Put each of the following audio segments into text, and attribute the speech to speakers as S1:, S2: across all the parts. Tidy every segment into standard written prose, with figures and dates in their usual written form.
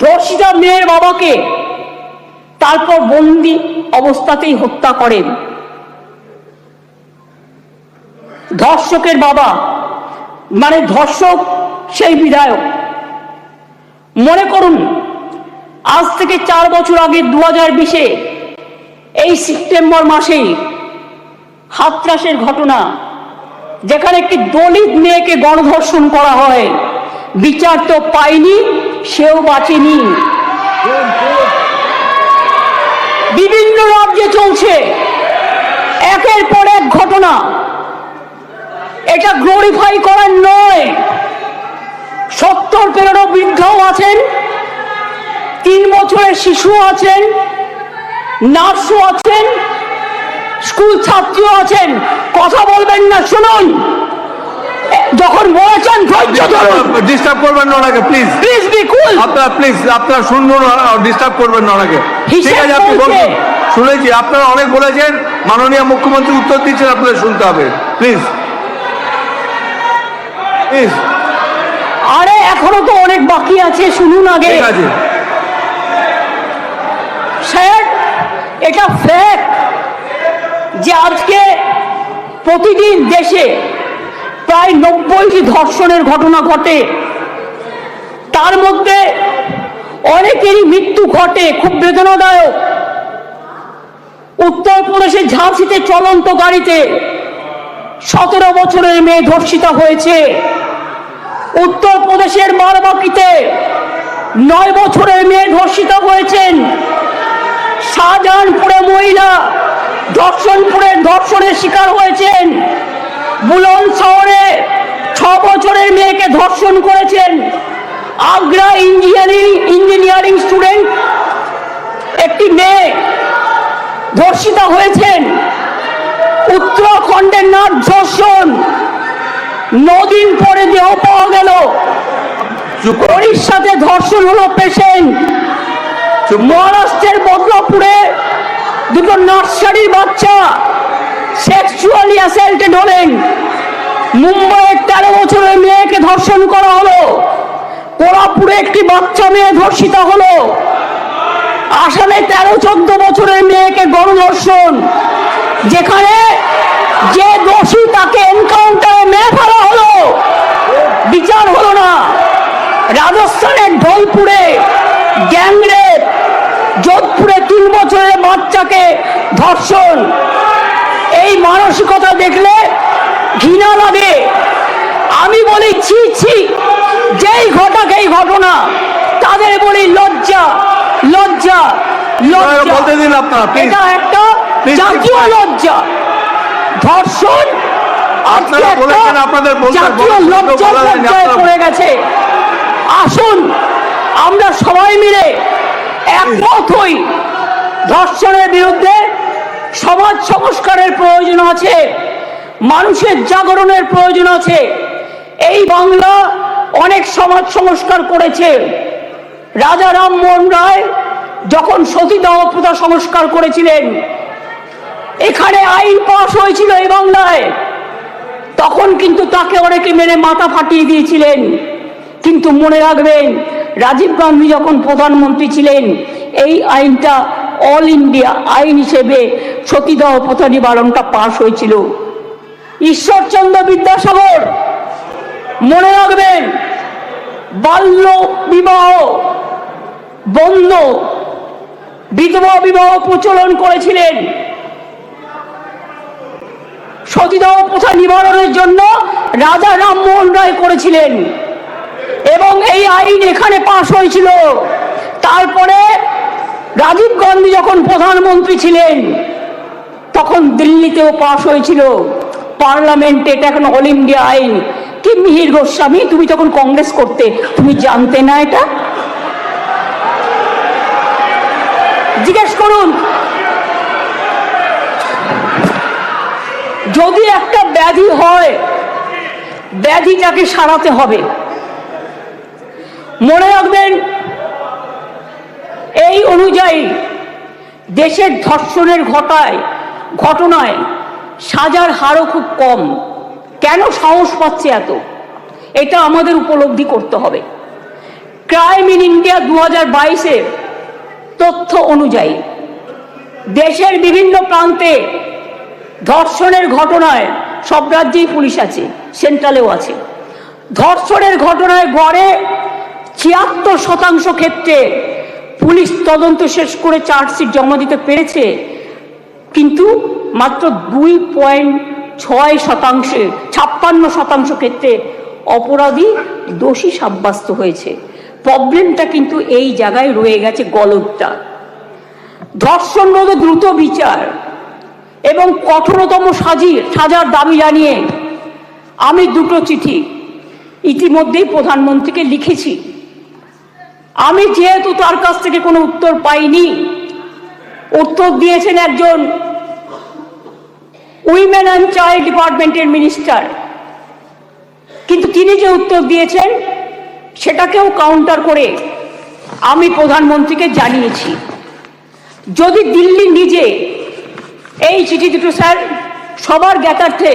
S1: ধর্ষিতা মেয়ের বাবাকে তারপর বন্দি অবস্থাতেই হত্যা করেন। ধর্ষকের বাবা মানে ধর্ষক সেই বিধায়ক। মনে করুন আজ থেকে 4 বছর আগে 2020-এ এই সেপ্টেম্বর মাসেই হাতরাসের ঘটনা, যেখানে একটি দলিত মেয়েকে গণধর্ষণ করা হয়। বিচার তো পায়নি, সেও বাঁচেনি। বিভিন্ন রাজ্যে চলছে একের পর এক ঘটনা। এটা গ্লোরিফাই করার নয়। 70 পেরোনো বৃদ্ধও আছেন, 3 বছরের শিশু আছেন, নার্সও আছেন, স্কুল ছাত্রীও আছেন। কথা বলবেন না, শুনুন। যখন বলেছেন ধৈর্য ধরুন,
S2: ডিস্টার্ব করবেন না ওনাকে, প্লিজ
S1: প্লিজ বি কুল।
S2: আপনারা শুনুন, ডিস্টার্ব করবেন না ওনাকে। ঠিক আছে, আপনি বলুন। শুনেছি, আপনারা অনেক বলেছেন, মাননীয় মুখ্যমন্ত্রী উত্তর দিচ্ছেন, আপনাদের শুনতে হবে। Please please.
S1: আরে এখনো তো অনেক বাকি আছে, শুনুন আগে।
S2: ঠিক আছে
S1: স্যার, এটা ফ্যাক্ট যে আজকে প্রতিদিন দেশে প্রায় 90টি ধর্ষণের ঘটনা ঘটে। তার মধ্যে অনেকেরই মৃত্যু ঘটে, খুব বেদনাদায়ক। উত্তরপ্রদেশের ঝাঁসিতে চলন্ত গাড়িতে 17 বছরের মেয়ে ধর্ষিতা হয়েছে। উত্তরপ্রদেশের বারাবাঁকিতে 9 বছরের মেয়ে ধর্ষিতা হয়েছেন। শাহজাহানপুরে মহিলা ধর্ষণের শিকার হয়েছেন। বুলন শহরে 6 বছরের মেয়েকে ধর্ষণ করেছেন। আগ্রা ইঞ্জিনিয়ারিং স্টুডেন্ট একটি মেয়ে ধর্ষিতা হয়েছেন। উত্তরাখণ্ডের নাচ ধর্ষণ, 9 দিন পরে দেহ পাওয়া গেল। ওড়িশাতে ধর্ষণ হলো পেশেন্ট। মহারাষ্ট্রের বদলাপুরে 2 নার্সারির বাচ্চা সেক্সুয়ালি অ্যাসাল্টেড হলেন। মুম্বাইয়ের 13 বছরের মেয়েকে ধর্ষণ করা হলো। কোরাপুরে একটি বাচ্চা মেয়ে ধর্ষিতা হলো। আসামে 13-14 বছরের মেয়েকে গণধর্ষণ, যেখানে যে দোষী তাকে এনকাউন্টারে মেরে ফেলা হলো, বিচার হলো না। রাজস্থানের ঢোলপুরে গ্যাংরেপ, যোধপুরে 3 বছরের বাচ্চাকে ধর্ষণ। এই মানসিকতা দেখলে ঘৃণা লাগে। আমি বলি ছি ছি, যেই ঘটাক এই ঘটনা, তাদের বলি লজ্জা লজ্জা লজ্জা।
S2: বলতে দিন আপনারা,
S1: এটা একটা জাতীয় লজ্জা। ধর্ষণ
S2: আপনারা বলেছেন, আপনাদের
S1: জাতীয় লজ্জায় পড়ে গেছে। আসুন আমরা সবাই মিলে একমত হই, ধর্ষণের বিরুদ্ধে সমাজ সংস্কারের প্রয়োজন আছে, মানুষের জাগরণের প্রয়োজন আছে। এই বাংলা অনেক সমাজ সংস্কার করেছে। রাজা রামমোহন রায় যখন সতীদাহ প্রথা সংস্কার করেছিলেন, এখানে আইন পাস হয়েছিল এই বাংলায়, তখন কিন্তু তাকে অনেকে মেরে মাথা ফাটিয়ে দিয়েছিলেন। কিন্তু মনে রাখবেন, রাজীব গান্ধী যখন প্রধানমন্ত্রী ছিলেন, এই আইনটা অল ইন্ডিয়া আইন হিসেবে সতীদাহ প্রথা নিবারণটা পাশ হয়েছিল। ঈশ্বরচন্দ্র বিদ্যাসাগর, মনে রাখবেন, বাল্য বিবাহ বন্ধ, বিধবা বিবাহ প্রচলন করেছিলেন। সতীদাহ প্রথা নিবারণের জন্য রাজা রামমোহন রায় করেছিলেন এবং এই আইন এখানে পাশ হয়েছিল। তারপরে রাজীব গান্ধী যখন প্রধানমন্ত্রী ছিলেন, তখন দিল্লিতেও পাশ হয়েছিল পার্লামেন্টে। এটা এখন অল ইন্ডিয়া আইন। কি মিহির গোস্বামী, তুমি তখন কংগ্রেস করতে, তুমি জানতে না এটা? জিজ্ঞেস করুন। যদি একটা ব্যাধি হয়, ব্যাধিটাকে সারাতে হবে। মনে রাখবেন, এই অনুযায়ী দেশের ধর্ষণের ঘটনায় সাজার হারও খুব কম। কেন সাহস পাচ্ছে এত, এটা আমাদের উপলব্ধি করতে হবে। ক্রাইম ইন ইন্ডিয়া 2022-এর তথ্য অনুযায়ী দেশের বিভিন্ন প্রান্তে ধর্ষণের ঘটনায়, সব রাজ্যেই পুলিশ আছে, সেন্ট্রালেও আছে, ধর্ষণের ঘটনায় গড়ে 76% ক্ষেত্রে পুলিশ তদন্ত শেষ করে চার্জশিট জমা দিতে পেরেছে, কিন্তু মাত্র 2.6% 56% ক্ষেত্রে অপরাধী দোষী সাব্যস্ত হয়েছে। প্রবলেমটা কিন্তু এই জায়গায় রয়ে গেছে, গলদটা। ধর্ষণ রোধে দ্রুত বিচার এবং কঠোরতম সাজার দাবি জানিয়ে আমি দুটো চিঠি ইতিমধ্যেই প্রধানমন্ত্রীকে লিখেছি। আমি যেহেতু তার কাছ থেকে কোনো উত্তর পাইনি, উত্তর দিয়েছেন একজন উইমেন অ্যান্ড চাইল্ড ডিপার্টমেন্টের মিনিস্টার, কিন্তু তিনি যে উত্তর দিয়েছেন সেটাকেও কাউন্টার করে আমি প্রধানমন্ত্রীকে জানিয়েছি। যদি দিল্লি নিজে এই চিঠি দুটো, স্যার সবার জ্ঞাতার্থে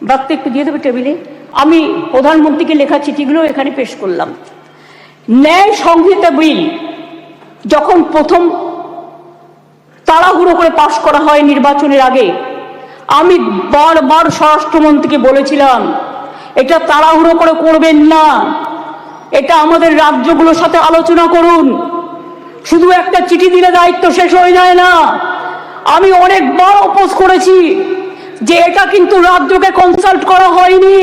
S1: বাক্যে একটু দিয়ে দেবে টেবিলে, আমি প্রধানমন্ত্রীকে লেখা চিঠিগুলো এখানে পেশ করলাম। ন্যায় সংহিতা বিল যখন প্রথম তাড়াহুড়ো করে পাশ করা হয় নির্বাচনের আগে, আমি বারবার স্বরাষ্ট্রমন্ত্রীকে বলেছিলাম এটা তাড়াহুড়ো করে করবেন না, এটা আমাদের রাজ্যগুলোর সাথে আলোচনা করুন, শুধু একটা চিঠি দিলে দায়িত্ব শেষ হয়ে যায় না। আমি অনেকবার অপোজ করেছি যে এটা কিন্তু রাজ্যকে কনসাল্ট করা হয়নি,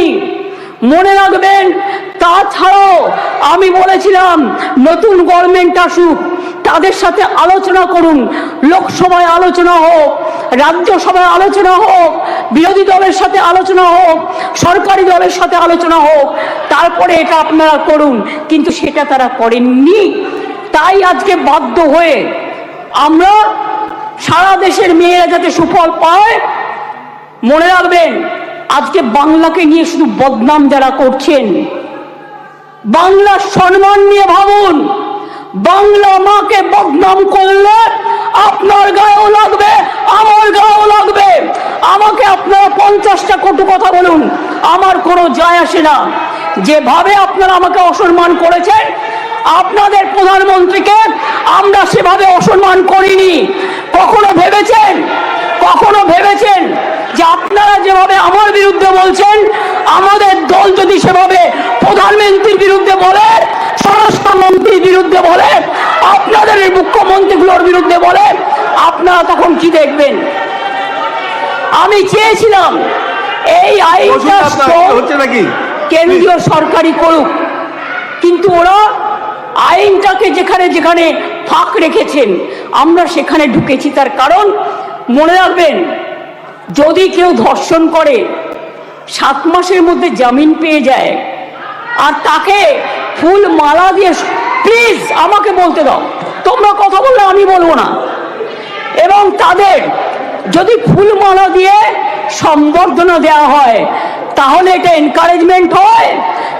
S1: মনে রাখবেন। তাছাড়াও আমি বলেছিলাম নতুন গভর্নমেন্ট আসুক, তাদের সাথে আলোচনা করুন, লোকসভায় আলোচনা হোক, রাজ্যসভায় আলোচনা হোক, বিরোধী দলের সাথে আলোচনা হোক, সরকারি দলের সাথে আলোচনা হোক, তারপরে এটা আপনারা করুন, কিন্তু সেটা তারা করেননি। তাই আজকে বাধ্য হয়ে আমরা সারা দেশের মেয়েরা যাতে সুফল পায়, মনে রাখবেন আজকে বাংলাকে নিয়ে শুধু বদনাম যারা করছেন, বাংলার সম্মান নিয়ে ভাবুন। বাংলা মাকে বদনাম করলে আপনার গায়েও লাগবে, আমার গায়েও লাগবে। আমাকে আপনারা 50টা কটু কথা বলুন, আমার কোনো যায় আসে না। যেভাবে আপনারা আমাকে অসম্মান করেছেন, আপনাদের প্রধানমন্ত্রীকে আমরা সেভাবে অসম্মান করিনি। কখনো ভেবেছেন যে আপনারা যেভাবে আমার বিরুদ্ধে বলছেন, আমাদের দল যদি সেভাবে প্রধানমন্ত্রীর বিরুদ্ধে বলে, স্বরাষ্ট্রমন্ত্রীর বিরুদ্ধে বলে, আপনাদের মুখ্যমন্ত্রীগুলোর বিরুদ্ধে বলে, আপনারা তখন কি দেখবেন? আমি চেয়েছিলাম এই আইনটা কেন্দ্রীয় সরকারই করুক, কিন্তু ওরা আইনটাকে যেখানে যেখানে ফাঁক রেখেছেন আমরা সেখানে ঢুকেছি। তার কারণ মনে রাখবেন, যদি কেউ ধর্ষণ করে 7 মাসের মধ্যে জামিন পেয়ে যায়, আর তাকে ফুল মালা দিয়ে, প্লিজ আমাকে বলতে দাও, তোমরা কথা বললে আমি বলবো না, এবং তাদের যদি ফুল মালা দিয়ে সম্বর্ধনা দেওয়া হয়, তাহলে এটা এনকারেজমেন্ট হয়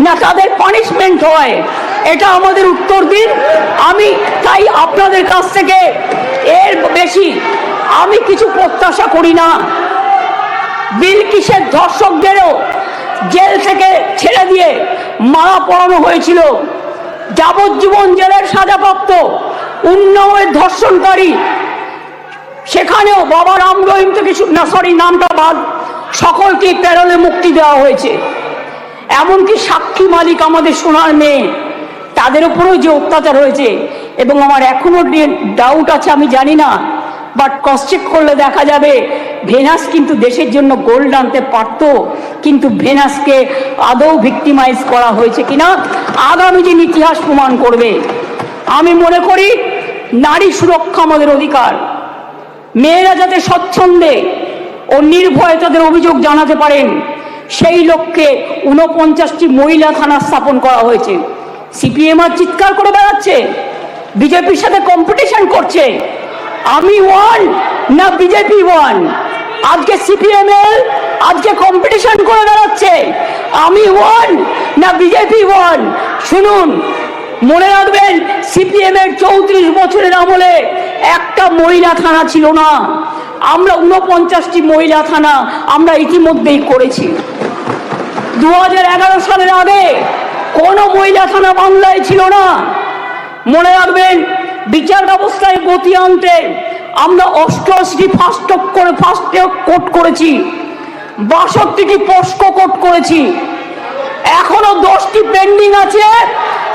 S1: না তাদের পানিশমেন্ট হয়? এটা আমাদের উত্তর দিন। আমি তাই আপনাদের কাছ থেকে এর বেশি আমি কিছু প্রত্যাশা করি না। বিলকিসের ধর্ষকদেরও জেল থেকে ছেড়ে দিয়ে মালা পরানো হয়েছিল, যাবজ্জীবন জেলের সাজাপ্রাপ্ত উন্নয়ের ধর্ষণকারী, সেখানেও বাবা রাম রহিম থেকে নামটা বাদ, সকলকে প্যারোলে মুক্তি দেওয়া হয়েছে। এমনকি সাক্ষী মালিক আমাদের সোনার মেয়ে, তাদের উপরেও যে অত্যাচার হয়েছে, এবং আমার এখনো ডাউট আছে, আমি জানি না, বাট ক্রস চেক করলে দেখা যাবে ভেনাস কিন্তু দেশের জন্য গোল্ড আনতে পারত, কিন্তু ভেনাসকে আদৌ ভিক্টিমাইজ করা হয়েছে কিনা আগামী দিন ইতিহাস প্রমাণ করবে। আমি মনে করি নারী সুরক্ষা আমাদের অধিকার। মেয়েরা যাতে স্বচ্ছন্দে ও নির্ভয়ে তাদের অভিযোগ জানাতে পারেন, সেই লক্ষ্যে 49টি মহিলা থানা স্থাপন করা হয়েছে। সিপিএম আর চিৎকার করে বেড়াচ্ছে, বিজেপির সাথে কম্পিটিশন করছে। আমি ওয়ান না বিজেপি ওয়ান? আজকে সিপিএমএল আজকে কম্পিটিশন করে বেড়াচ্ছে, আমি ওয়ান না বিজেপি ওয়ান? শুনুন, মনে রাখবেন সিপিএম এর 34 বছরের আমলে একটা মহিলা থানা ছিল না। আমরা 49টি মহিলা থানা আমরা ইতিমধ্যেই করেছি। 2011 সালের আগে কোনো মহিলা থানা বাংলায় ছিল না। মনে রাখবেন, বিচার ব্যবস্থায় গতি আনতে আমরা 88টি ফাস্ট কোর্ট করেছি, 62টি পোস্কো কোর্ট করেছি, এখনো 10টি পেন্ডিং আছে।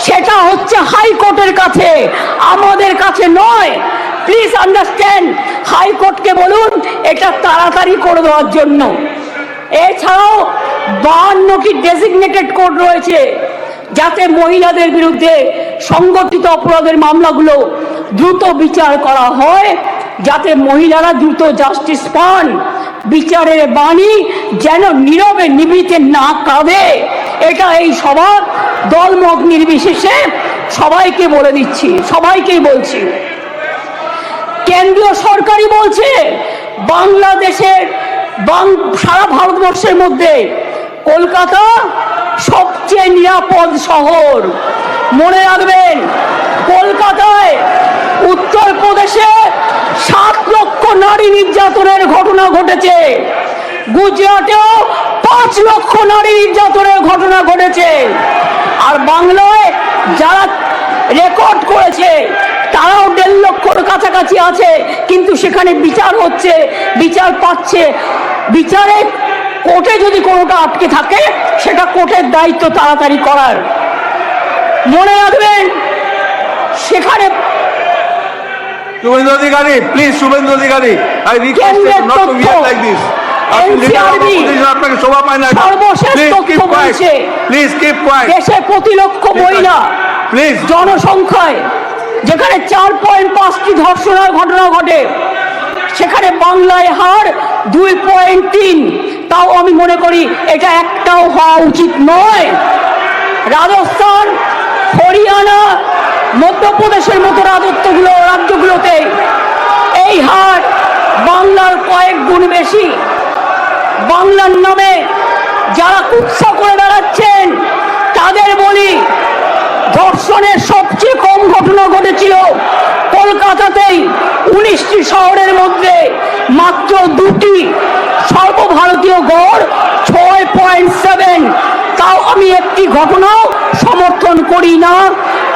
S1: সেটা হচ্ছে হাইকোর্টের কাছে, আমাদের কাছে নয়। প্লিজ আন্ডারস্ট্যান্ড, হাইকোর্টকে বলুন এটা তাড়াতাড়ি করে দেওয়ার জন্য। এছাড়াও 52টি ডেজিগনেটেড কোর্ট রয়েছে, যাতে মহিলাদের বিরুদ্ধে সংগঠিত অপরাধের মামলাগুলো দ্রুত বিচার করা হয়, যাতে মহিলারা দ্রুত জাস্টিস পান, বিচারের বাণী যেন নীরবে নিভৃতে না কাঁদে। এটা এই সভা দলমত নির্বিশেষে সবাইকে বলে দিচ্ছি, সবাইকেই বলছি। কেন্দ্রীয় সরকারই বলছে বাংলাদেশের সারা ভারতবর্ষের মধ্যে কলকাতা সবচেয়ে নিরাপদ শহর। মনে রাখবেন, কলকাতায় উত্তরপ্রদেশে 7 লক্ষ নারী নির্যাতনের ঘটনা ঘটেছে, গুজরাটেও 5 লক্ষ নারী নির্যাতনের ঘটনা ঘটেছে। আর বাংলায় যারা রেকর্ড করেছে তারাও 1.5 লক্ষর কাছাকাছি আছে, কিন্তু সেখানে বিচার হচ্ছে, বিচার পাচ্ছে। বিচারে কোর্টে যদি কোনোটা আটকে থাকে, সেটা কোর্টের দায়িত্ব তাড়াতাড়ি করার। মনে রাখবেন, সেখানে
S2: Suvendu Adhikari, please, Suvendu Adhikari, I request you not to behave like this. আপনাকে শোভা পায় না।
S1: সর্বশেষ তথ্য বলছে,
S2: প্লিজ কিপ কোয়াইট।
S1: দেশে প্রতি লক্ষ মহিলা
S2: প্লিজ
S1: জনসংখ্যায় যেখানে 4.5টি ধর্ষণের ঘটনা ঘটে, সেখানে বাংলায় হার 2.3। তাও আমি মনে করি এটা একটাও হওয়া উচিত নয়। রাজস্থান, হরিয়ানা, মধ্যপ্রদেশের মতো রাজ্যগুলোতে এই হার বাংলার কয়েক গুণ বেশি। বাংলার নামে যারা কুৎসা করে বেড়াচ্ছেন তাদের বলি, ধর্ষণের সবচেয়ে কম ঘটনা ঘটেছিল কলকাতাতেই, 19টি শহরের মধ্যে মাত্র 2টি, সর্বভারতীয় গড় 6.7। তাও আমি একটি ঘটনাও সমর্থন করি না।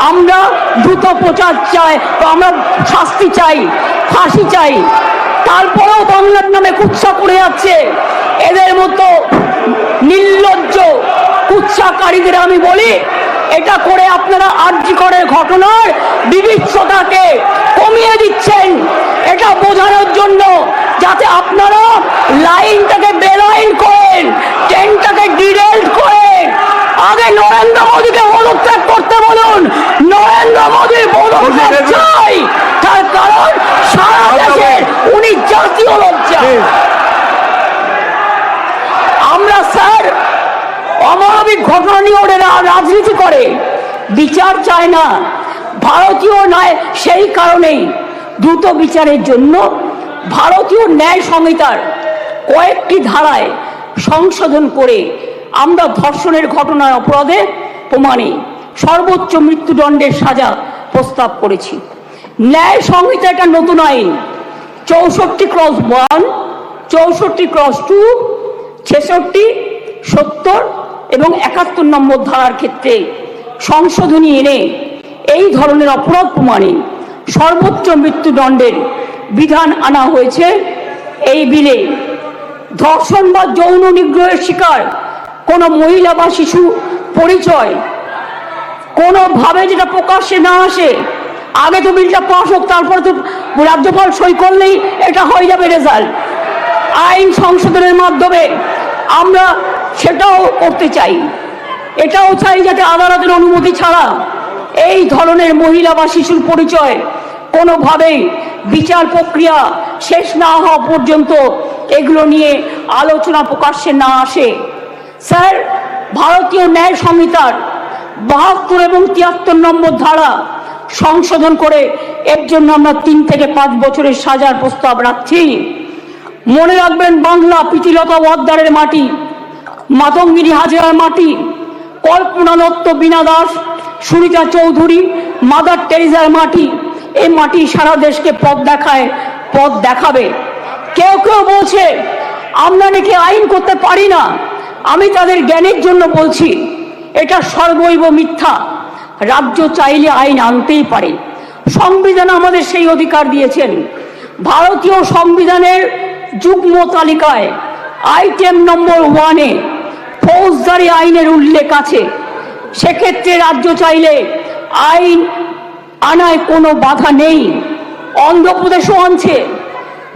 S1: আমরা দ্রুত প্রচার চাই, আমরা শাস্তি চাই, ফাঁসি চাই। তারপরেও বাংলার নামে কুৎসা করে যাচ্ছে এদের মতো নির্লজ্জ কুৎসাকারীদের আমি বলি, এটা করে আপনারা আরজিকরের ঘটনার বিভৎসতাকে কমিয়ে দিচ্ছেন, এটা বোঝানোর জন্য, যাতে আপনারা লাইনটাকে বেলাইন করেন, ট্রেনটাকে ডিরেল্ট করেন। আগে নরেন্দ্র মোদীকে পদত্যাগ করতে বলুন, নরেন্দ্র মোদীর পদত্যাগ চাই, তার কারণ সারা দেশের উনি জাতীয় লজ্জা। আমরা স্যার অমানবিক ঘটনা নিয়ে ওরা রাজনীতি করে, বিচার চায় না, ভারতীয় নয়। সেই কারণেই দ্রুত বিচারের জন্য ভারতীয় ন্যায় সংহিতার কয়েকটি ধারায় সংশোধন করে আমরা ধর্ষণের ঘটনায় অপরাধে প্রমাণে সর্বোচ্চ মৃত্যুদণ্ডের সাজা প্রস্তাব করেছি। ন্যায় সংহিতা একটা নতুন আইন 64/1, 64/2, 66, 70 এবং 71 নম্বর ধারার ক্ষেত্রে সংশোধনী এনে এই ধরনের অপরাধ প্রমাণে সর্বোচ্চ মৃত্যুদণ্ডের বিধান আনা হয়েছে এই বিলে। ধর্ষণ বা যৌন নিগ্রহের শিকার কোনো মহিলা বা শিশু পরিচয় কোনোভাবে যেটা প্রকাশ্যে না আসে, আগে তো বিলটা পাস হোক, তারপরে তো রাজ্যপাল সই করলেই এটা হয়ে যাবে রেজাল্ট। আইন সংশোধনের মাধ্যমে আমরা সেটাও করতে চাই। এটাও চাই যাতে আদালতের অনুমতি ছাড়া এই ধরনের মহিলা বা শিশুর পরিচয় কোনোভাবেই বিচার প্রক্রিয়া শেষ না হওয়া পর্যন্ত এগুলো নিয়ে আলোচনা প্রকাশ্যে না আসে। স্যার, ভারতীয় ন্যায় সংহিতার 72 এবং 73 নম্বর ধারা সংশোধন করে এর জন্য আমরা 3 থেকে 5 বছরের সাজার প্রস্তাব রাখছি। মনে রাখবেন, বাংলা প্রীতিলতা ওয়াদ্দারের মাটি, মাতঙ্গিনী হাজরার মাটি, কল্পনা দত্ত, বীণা দাস, সুরিতা চৌধুরী, মাদার টেরিজার মাটি। এই মাটি সারা দেশকে পথ দেখায়, পথ দেখাবে। কেউ কেউ বলছে আমরা নাকি আইন করতে পারি না। আমি তাদের জ্ঞানের জন্য বলছি, এটা সর্বৈব মিথ্যা। রাজ্য চাইলে আইন আনতেই পারে, সংবিধান আমাদের সেই অধিকার দিয়েছেন। ভারতীয় সংবিধানের যুগ্ম তালিকায় আইটেম নম্বর 1-এ ফৌজদারি আইনের উল্লেখ আছে। সেক্ষেত্রে রাজ্য চাইলে আইন আনায় কোনো বাধা নেই। অন্ধ্রপ্রদেশও আনছে,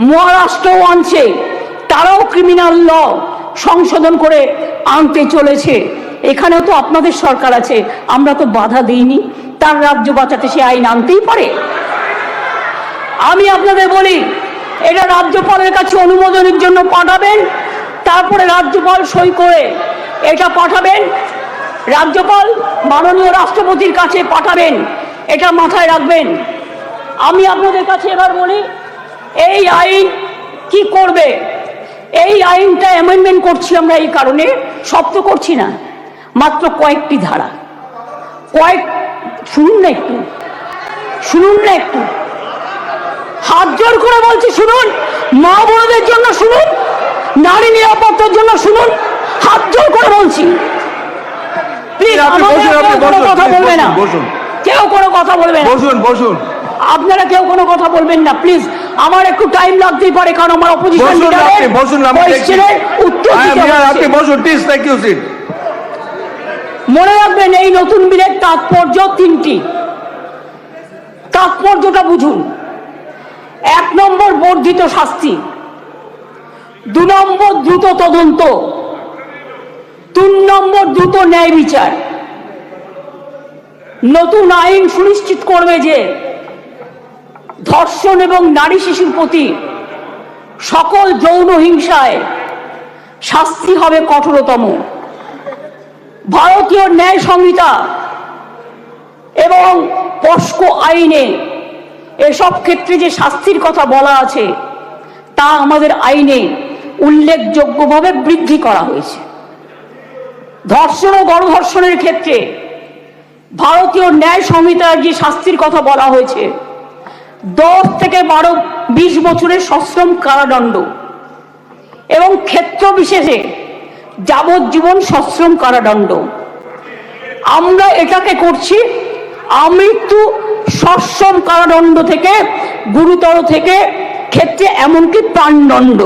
S1: মহারাষ্ট্রও আনছে, তারাও ক্রিমিনাল ল সংশোধন করে আনতে চলেছে। এখানেও তো আপনাদের সরকার আছে, আমরা তো বাধা দিইনি। তার রাজ্য বাঁচাতে সে আইন আনতেই পারে। আমি আপনাদের বলি, এটা রাজ্যপালের কাছে অনুমোদনের জন্য পাঠাবেন, তারপরে রাজ্যপাল সই করে এটা পাঠাবেন, রাজ্যপাল মাননীয় রাষ্ট্রপতির কাছে পাঠাবেন। এটা মাথায় রাখবেন। আমি আপনাদের কাছে এবার বলি, এই আইন কি করবে? এই আইনটা অ্যামেন্ডমেন্ট করছি আমরা এই কারণে, সব তো করছি না, মাত্র কয়েকটি ধারা। শুনুন না একটু, শুনুন না একটু, হাত জোর করে বলছি শুনুন। মা বোনদের জন্য শুনুন, নারী নিরাপত্তার জন্য শুনুন, হাত জোর করে বলছি। প্লিজ কোনো কথা বলবে না, কেউ কোনো কথা বলবে না,
S2: বসুন।
S1: আপনারা কেউ কোনো কথা বলবেন না প্লিজ। আমার একটু টাইম লাগতেই পারে, কারণ আমার অপোজিশন লিডারের কোশ্চেনের উত্তর দিতে হবে। মনে রাখবেন, এই নতুন বিলের তাৎপর্য 3টি। তাৎপর্যটা বুঝুন। 1 নম্বর বর্ধিত শাস্তি, 2 নম্বর দ্রুত তদন্ত, 3 নম্বর দ্রুত ন্যায় বিচার। নতুন আইন সুনিশ্চিত করবে যে ধর্ষণ এবং নারী শিশুর প্রতি সকল যৌন হিংসায় শাস্তি হবে কঠোরতম। ভারতীয় ন্যায় সংহিতা এবং পস্কো আইনে এসব ক্ষেত্রে যে শাস্তির কথা বলা আছে তা আমাদের আইনে উল্লেখযোগ্যভাবে বৃদ্ধি করা হয়েছে। ধর্ষণ ও গণধর্ষণের ক্ষেত্রে ভারতীয় ন্যায় সংহিতার যে শাস্তির কথা বলা হয়েছে 10 থেকে 20 বছরের সশ্রম কারাদণ্ড এবং ক্ষেত্র বিশেষে যাবজ্জীবন সশ্রম কারাদণ্ড। আমরা এটাকে করছি আমৃত্যু সশ্রম কারাদণ্ড থেকে গুরুতর থেকে ক্ষেত্রে এমনকি প্রাণদণ্ড।